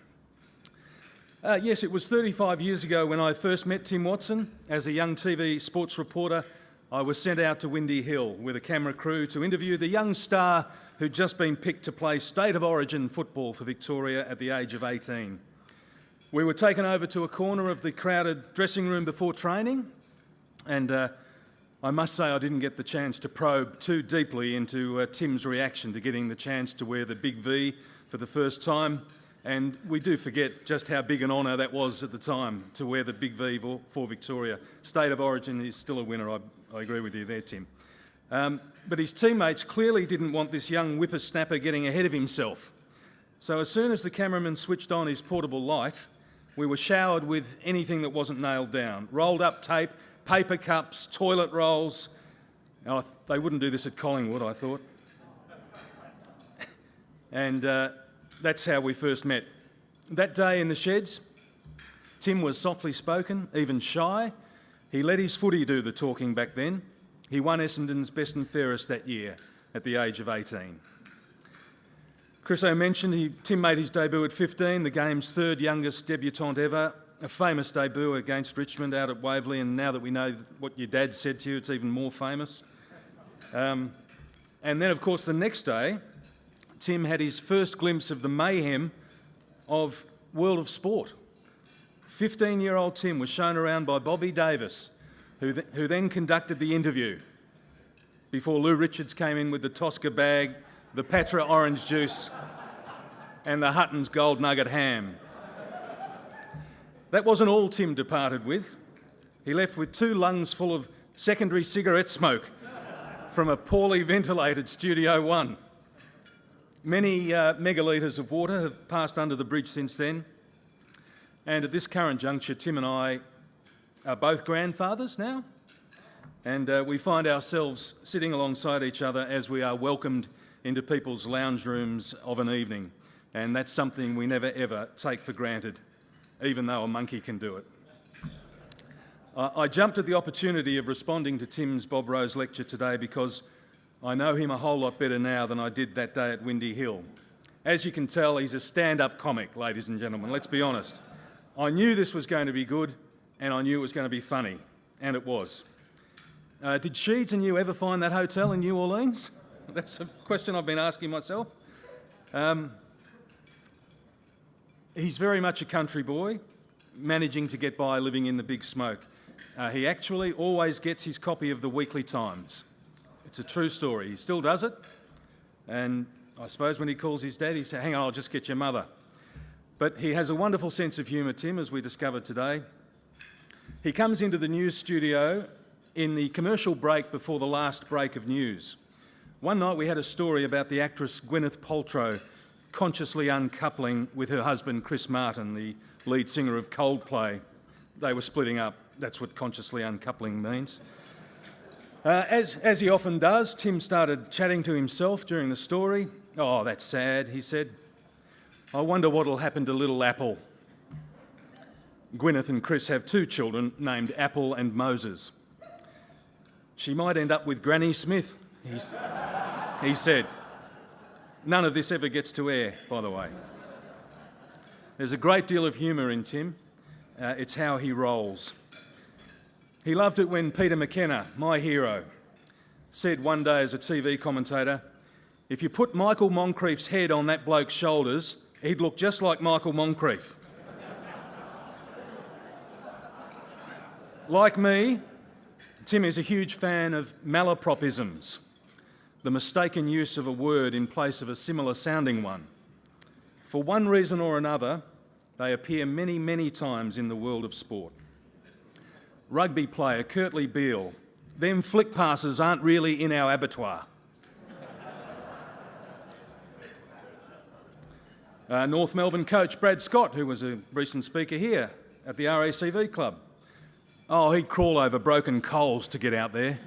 Yes, it was 35 years ago when I first met Tim Watson. As a young TV sports reporter, I was sent out to Windy Hill with a camera crew to interview the young star who'd just been picked to play State of Origin football for Victoria at the age of 18. We were taken over to a corner of the crowded dressing room before training, and I must say I didn't get the chance to probe too deeply into Tim's reaction to getting the chance to wear the big V for the first time. And we do forget just how big an honour that was at the time to wear the big V for Victoria. State of Origin is still a winner, I agree with you there, Tim. But his teammates clearly didn't want this young whippersnapper getting ahead of himself. So as soon as the cameraman switched on his portable light, we were showered with anything that wasn't nailed down. Rolled up tape, paper cups, toilet rolls. Now, they wouldn't do this at Collingwood, I thought. And that's how we first met. That day in the sheds, Tim was softly spoken, even shy. He let his footy do the talking back then. He won Essendon's Best and Fairest that year at the age of 18. Chris O mentioned Tim made his debut at 15, the game's third youngest debutant ever, a famous debut against Richmond out at Waverley, and now that we know what your dad said to you, it's even more famous. And then, of course, the next day, Tim had his first glimpse of the mayhem of World of Sport. 15-year-old Tim was shown around by Bobby Davis, who then conducted the interview before Lou Richards came in with the Tosca bag, the Patra orange juice and the Hutton's gold nugget ham. That wasn't all Tim departed with. He left with 2 lungs full of secondary cigarette smoke from a poorly ventilated Studio One. Many megalitres of water have passed under the bridge since then. And at this current juncture, Tim and I are both grandfathers now. And we find ourselves sitting alongside each other as we are welcomed into people's lounge rooms of an evening. And that's something we never ever take for granted, even though a monkey can do it. I jumped at the opportunity of responding to Tim's Bob Rose lecture today because I know him a whole lot better now than I did that day at Windy Hill. As you can tell, he's a stand-up comic, ladies and gentlemen, let's be honest. I knew this was going to be good, and I knew it was going to be funny, and it was. Did Sheeds and you ever find that hotel in New Orleans? That's a question I've been asking myself. He's very much a country boy, managing to get by living in the big smoke. He actually always gets his copy of the Weekly Times. It's a true story. He still does it. And I suppose when he calls his dad, he says, hang on, I'll just get your mother. But he has a wonderful sense of humour, Tim, as we discovered today. He comes into the news studio in the commercial break before the last break of news. One night we had a story about the actress Gwyneth Paltrow consciously uncoupling with her husband Chris Martin, the lead singer of Coldplay. They were splitting up. That's what consciously uncoupling means. As he often does, Tim started chatting to himself during the story. "Oh, that's sad," he said. "I wonder what'll happen to little Apple." Gwyneth and Chris have 2 children named Apple and Moses. "She might end up with Granny Smith," he said. None of this ever gets to air, by the way. There's a great deal of humour in Tim. It's how he rolls. He loved it when Peter McKenna, my hero, said one day as a TV commentator, "If you put Michael Moncrief's head on that bloke's shoulders, he'd look just like Michael Moncrief." Like me, Tim is a huge fan of malapropisms, the mistaken use of a word in place of a similar sounding one. For one reason or another, they appear many, many times in the world of sport. Rugby player Kurtley Beale, "Them flick passes aren't really in our abattoir." North Melbourne coach Brad Scott, who was a recent speaker here at the RACV club. "Oh, he'd crawl over broken coals to get out there."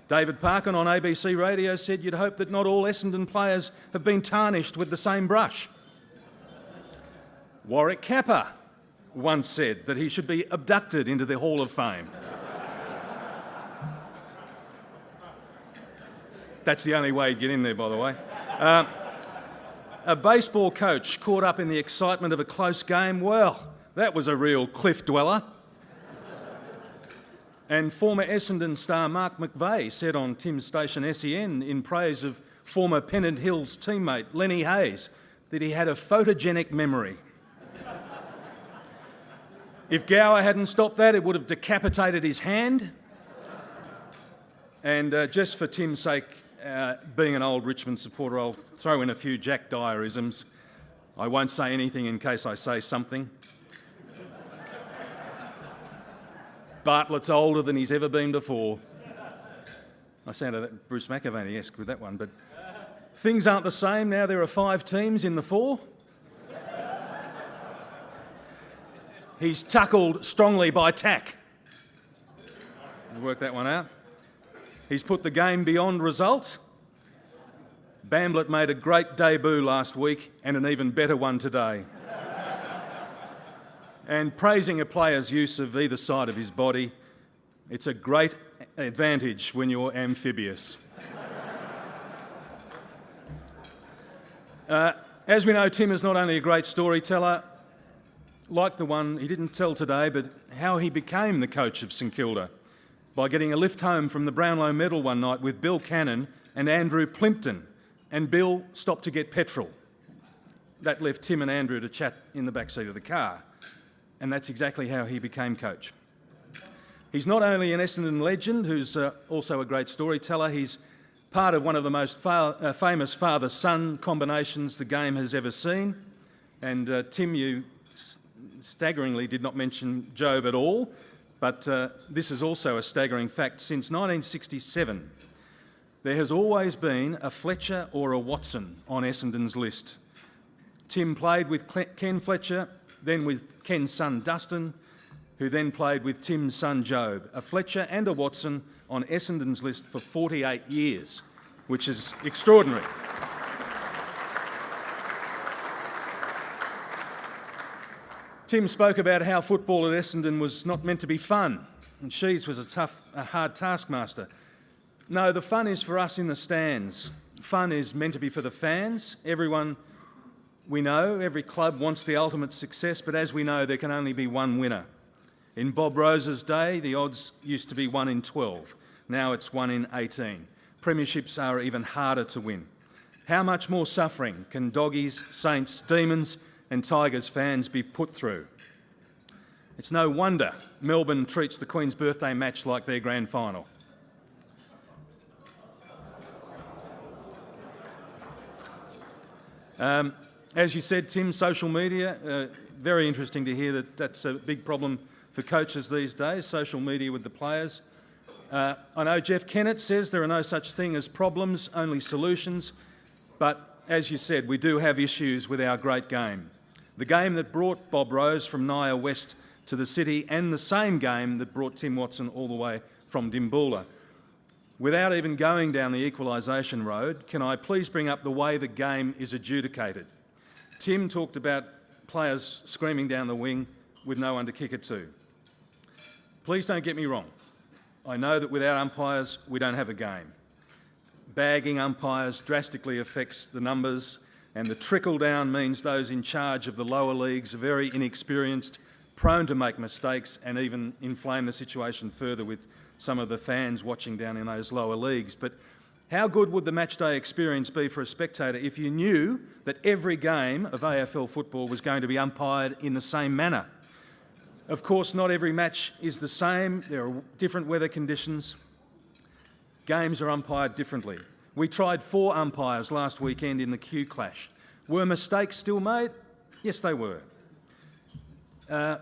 David Parkin on ABC Radio said you'd hope that not all Essendon players have been tarnished with the same brush. Warwick Capper once said that he should be abducted into the Hall of Fame. That's the only way he'd get in there, by the way. A baseball coach caught up in the excitement of a close game. Well, that was a real cliff dweller. And former Essendon star Mark McVeigh said on Tim's station SEN in praise of former Pennant Hills teammate Lenny Hayes that he had a photogenic memory. If Gower hadn't stopped that, it would have decapitated his hand. And just for Tim's sake, being an old Richmond supporter, I'll throw in a few Jack Dyer-isms. I won't say anything in case I say something. Bartlett's older than he's ever been before. I sounded Bruce McAvaney-esque with that one, but things aren't the same now. There are 5 teams in the 4. He's tackled strongly by tack. Work that one out. He's put the game beyond result. Bamblett made a great debut last week and an even better one today. And praising a player's use of either side of his body, it's a great advantage when you're amphibious. As we know, Tim is not only a great storyteller, like the one he didn't tell today, but how he became the coach of St Kilda by getting a lift home from the Brownlow medal one night with Bill Cannon and Andrew Plimpton, and Bill stopped to get petrol. That left Tim and Andrew to chat in the backseat of the car, and that's exactly how he became coach. He's not only an Essendon legend who's also a great storyteller, he's part of one of the most famous father-son combinations the game has ever seen. And Tim, you staggeringly did not mention Job at all, but this is also a staggering fact. Since 1967, there has always been a Fletcher or a Watson on Essendon's list. Tim played with Ken Fletcher, then with Ken's son Dustin, who then played with Tim's son Job. A Fletcher and a Watson on Essendon's list for 48 years, which is extraordinary. Tim spoke about how football at Essendon was not meant to be fun, and Sheeds was a hard taskmaster. No, the fun is for us in the stands. Fun is meant to be for the fans. Everyone, we know, every club wants the ultimate success, but as we know, there can only be one winner. In Bob Rose's day, the odds used to be 1 in 12. Now it's 1 in 18. Premierships are even harder to win. How much more suffering can Doggies, Saints, Demons and Tigers fans be put through? It's no wonder Melbourne treats the Queen's birthday match like their grand final. As you said, Tim, social media, very interesting to hear that that's a big problem for coaches these days, social media with the players. I know Jeff Kennett says there are no such thing as problems, only solutions, but as you said, we do have issues with our great game. The game that brought Bob Rose from Naya West to the city and the same game that brought Tim Watson all the way from Dimboola. Without even going down the equalisation road, can I please bring up the way the game is adjudicated? Tim talked about players screaming down the wing with no one to kick it to. Please don't get me wrong. I know that without umpires, we don't have a game. Bagging umpires drastically affects the numbers, and the trickle-down means those in charge of the lower leagues are very inexperienced, prone to make mistakes, and even inflame the situation further with some of the fans watching down in those lower leagues. But how good would the matchday experience be for a spectator if you knew that every game of AFL football was going to be umpired in the same manner? Of course, not every match is the same. There are different weather conditions. Games are umpired differently. We tried 4 umpires last weekend in the Q Clash. Were mistakes still made? Yes, they were. I'm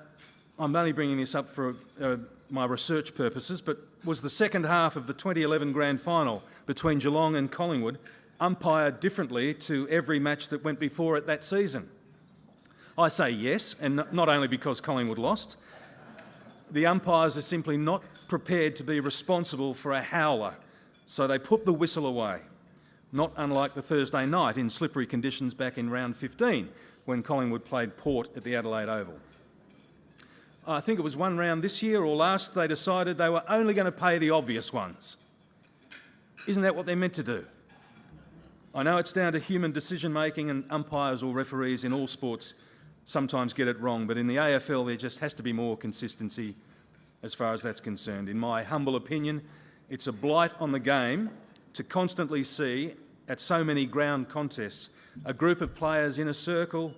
only bringing this up for my research purposes, but was the second half of the 2011 Grand Final between Geelong and Collingwood umpired differently to every match that went before it that season? I say yes, and not only because Collingwood lost. The umpires are simply not prepared to be responsible for a howler, so they put the whistle away, not unlike the Thursday night in slippery conditions back in round 15 when Collingwood played Port at the Adelaide Oval. I think it was one round this year or last they decided they were only going to pay the obvious ones. Isn't that what they're meant to do? I know it's down to human decision-making, and umpires or referees in all sports sometimes get it wrong, but in the AFL there just has to be more consistency as far as that's concerned. In my humble opinion, it's a blight on the game to constantly see, at so many ground contests, a group of players in a circle,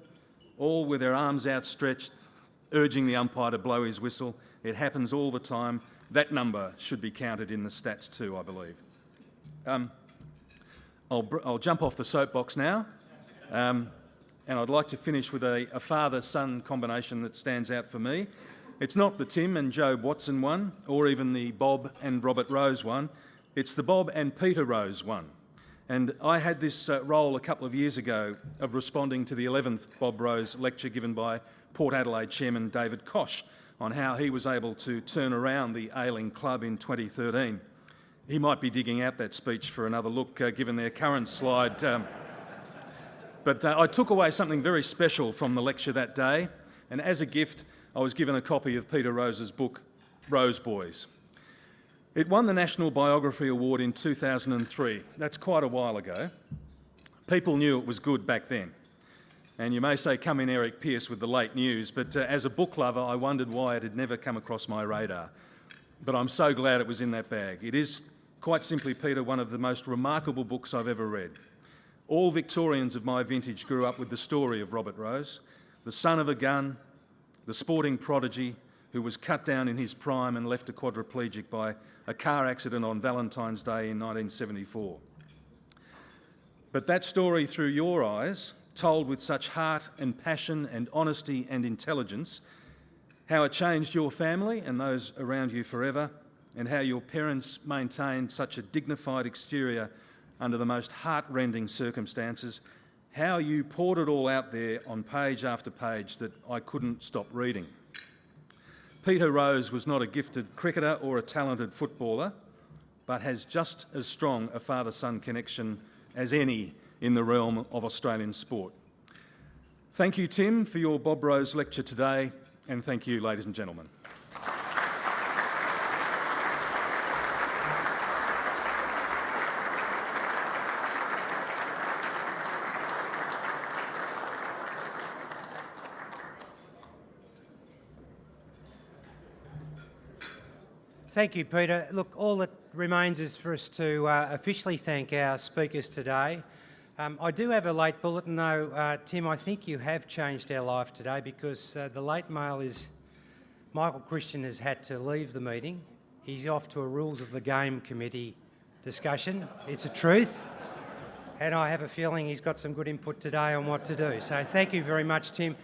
all with their arms outstretched, urging the umpire to blow his whistle. It happens all the time. That number should be counted in the stats too, I believe. I'll jump off the soapbox now, and I'd like to finish with a father-son combination that stands out for me. It's not the Tim and Job Watson one, or even the Bob and Robert Rose one. It's the Bob and Peter Rose one. And I had this role a couple of years ago of responding to the 11th Bob Rose lecture given by Port Adelaide chairman David Koch on how he was able to turn around the ailing club in 2013. He might be digging out that speech for another look, given their current slide. But I took away something very special from the lecture that day, and as a gift, I was given a copy of Peter Rose's book, Rose Boys. It won the National Biography Award in 2003. That's quite a while ago. People knew it was good back then. And you may say, come in Eric Pearce with the late news, but as a book lover, I wondered why it had never come across my radar. But I'm so glad it was in that bag. It is, quite simply, Peter, one of the most remarkable books I've ever read. All Victorians of my vintage grew up with the story of Robert Rose, the son of a gun, the sporting prodigy who was cut down in his prime and left a quadriplegic by a car accident on Valentine's Day in 1974. But that story through your eyes, told with such heart and passion and honesty and intelligence, how it changed your family and those around you forever, and how your parents maintained such a dignified exterior under the most heart-rending circumstances, how you poured it all out there on page after page that I couldn't stop reading. Peter Rose was not a gifted cricketer or a talented footballer, but has just as strong a father-son connection as any in the realm of Australian sport. Thank you, Tim, for your Bob Rose lecture today, and thank you, ladies and gentlemen. Thank you, Peter. Look, all that remains is for us to officially thank our speakers today. I do have a late bulletin though, Tim. I think you have changed our life today because the late mail is Michael Christian has had to leave the meeting. He's off to a rules of the game committee discussion. It's a truth. And I have a feeling he's got some good input today on what to do. So thank you very much, Tim.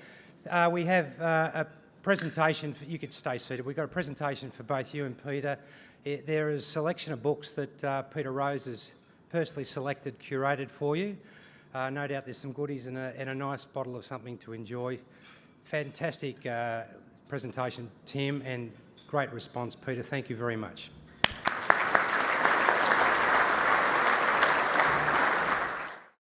We have a presentation, you could stay seated. We've got a presentation for both you and Peter. There is a selection of books that Peter Rose has personally selected, curated for you. No doubt there's some goodies and a nice bottle of something to enjoy. Fantastic presentation, Tim, and great response, Peter. Thank you very much.